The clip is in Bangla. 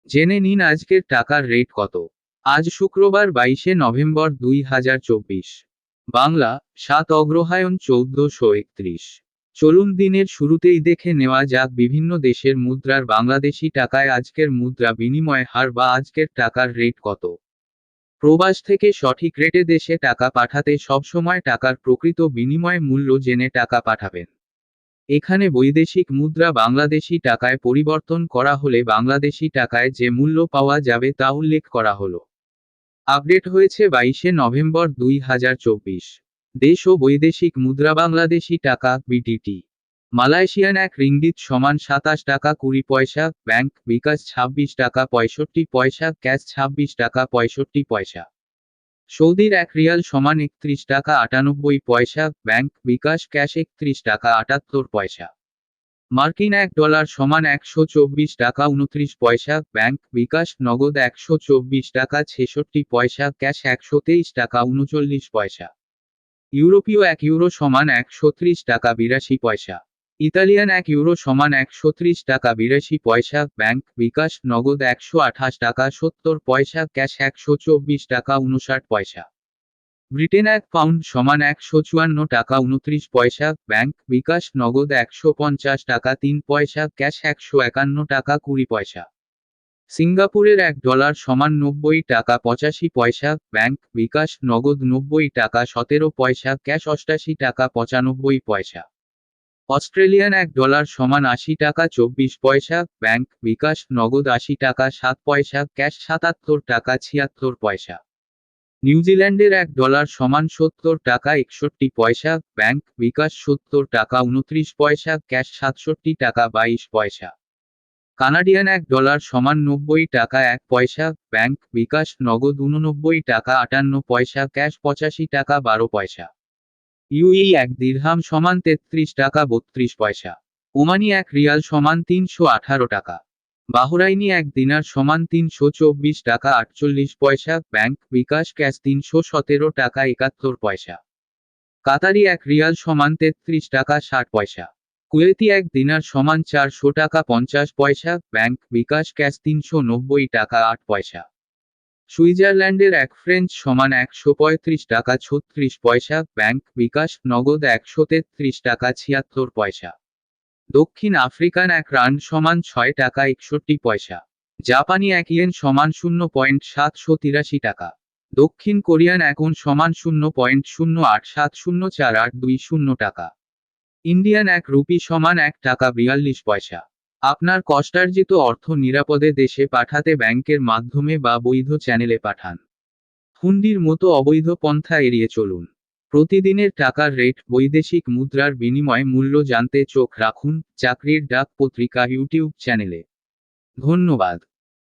জেনে নিন আজকের টাকার রেট কত। আজ শুক্রবার 22শে নভেম্বর 2024। বাংলা 7 অগ্রহায়ণ 1431। চলুন দিনের শুরুতেই দেখে নেওয়া যাক বিভিন্ন দেশের মুদ্রার বাংলাদেশি টাকায় আজকের মুদ্রা বিনিময় হার বা আজকের টাকার রেট কত। প্রবাস থেকে সঠিক রেটে দেশে টাকা পাঠাতে সবসময় টাকার প্রকৃত বিনিময় মূল্য জেনে টাকা পাঠাবেন। এখানে বৈদেশিক মুদ্রা বাংলাদেশি টাকায় পরিবর্তন করা হলে বাংলাদেশি টাকায় যে মূল্য পাওয়া যাবে তা উল্লেখ করা হলো। আপডেট হয়েছে 22শে নভেম্বর 2024। দেশ ও বৈদেশিক মুদ্রা বাংলাদেশি টাকা বিটিটি। মালয়েশিয়ান এক রিঙ্গিত সমান 27 টাকা 20 পয়সা, ব্যাংক বিকাশ 26 টাকা 65 পয়সা, ক্যাশ 26 টাকা 65 পয়সা। সৌদির এক রিয়াল সমান 31 টাকা 98 পয়সা, ব্যাংক বিকাশ ক্যাশ 31 টাকা 78 পয়সা। মার্কিন $1 সমান 124 টাকা 29 পয়সা, ব্যাংক বিকাশ নগদ 124 টাকা 66 পয়সা, ক্যাশ 123 টাকা 39 পয়সা। ইউরোপীয় €1 সমান 130 টাকা 82 পয়সা। ইতালিয়ান €1 সমান 130 টাকা 82 পয়সা, ব্যাংক বিকাশ নগদ 128 টাকা 70 পয়সা, ক্যাশ 124 টাকা 59 পয়সা। ব্রিটেন £1 সমান 154 টাকা 29 পয়সা, ব্যাংক বিকাশ নগদ 150 টাকা 3 পয়সা, ক্যাশ 151 টাকা 20 পয়সা। সিঙ্গাপুরের $1 সমান 90 টাকা 85 পয়সা, ব্যাংক বিকাশ নগদ 90 টাকা 17 পয়সা, ক্যাশ 88 টাকা 95 পয়সা। অস্ট্রেলিয়ান $1 সমান 80 টাকা 24 পয়সা, ব্যাংক বিকাশ নগদ 80 টাকা 7 পয়সা, ক্যাশ 77 টাকা 76 পয়সা। নিউজিল্যান্ডের $1 সমান 70 টাকা 61 পয়সা, ব্যাংক বিকাশ 70 টাকা 29 পয়সা, ক্যাশ 67 টাকা 22 পয়সা। কানাডিয়ান $1 সমান 90 টাকা 1 পয়সা, ব্যাংক বিকাশ নগদ 89 টাকা 58 পয়সা, ক্যাশ 85 টাকা 12 পয়সা। ইউএই এক দিরহাম সমান 33 টাকা 32 পয়সা। ওমানি এক রিয়াল সমান 318 টাকা। বাহরাইনি এক দিনার সমান 324 টাকা 48 পয়সা, ব্যাংক বিকাশ ক্যাশ 317 টাকা 71 পয়সা। কাতারি এক রিয়াল সমান 33 টাকা 60 পয়সা। কুয়েতি এক দিনার সমান 400 টাকা 50 পয়সা, ব্যাংক বিকাশ ক্যাশ 390 টাকা 8 পয়সা। সুইজারল্যান্ডের এক ফ্রেঞ্চ সমান 135 টাকা 36 পয়সা, ব্যাংক বিকাশ নগদ 133 টাকা 76 পয়সা। দক্ষিণ আফ্রিকান এক রান্ড সমান 6 টাকা 61 পয়সা। জাপানি এক ইয়েন সমান 0.783 টাকা। দক্ষিণ কোরিয়ান এক ওন সমান 0.08704820 টাকা। ইন্ডিয়ান এক রুপি সমান 1 টাকা 42 পয়সা। আপনার কষ্টার্জিত অর্থ নিরাপদে দেশে পাঠাতে ব্যাংকের মাধ্যমে বা বৈধ চ্যানেলে পাঠান। হুন্ডির মতো অবৈধ পন্থা এড়িয়ে চলুন। প্রতিদিনের টাকার রেট বৈদেশিক মুদ্রার বিনিময় মূল্য জানতে চোখ রাখুন চাকরির ডাক পত্রিকা ইউটিউব চ্যানেলে। ধন্যবাদ।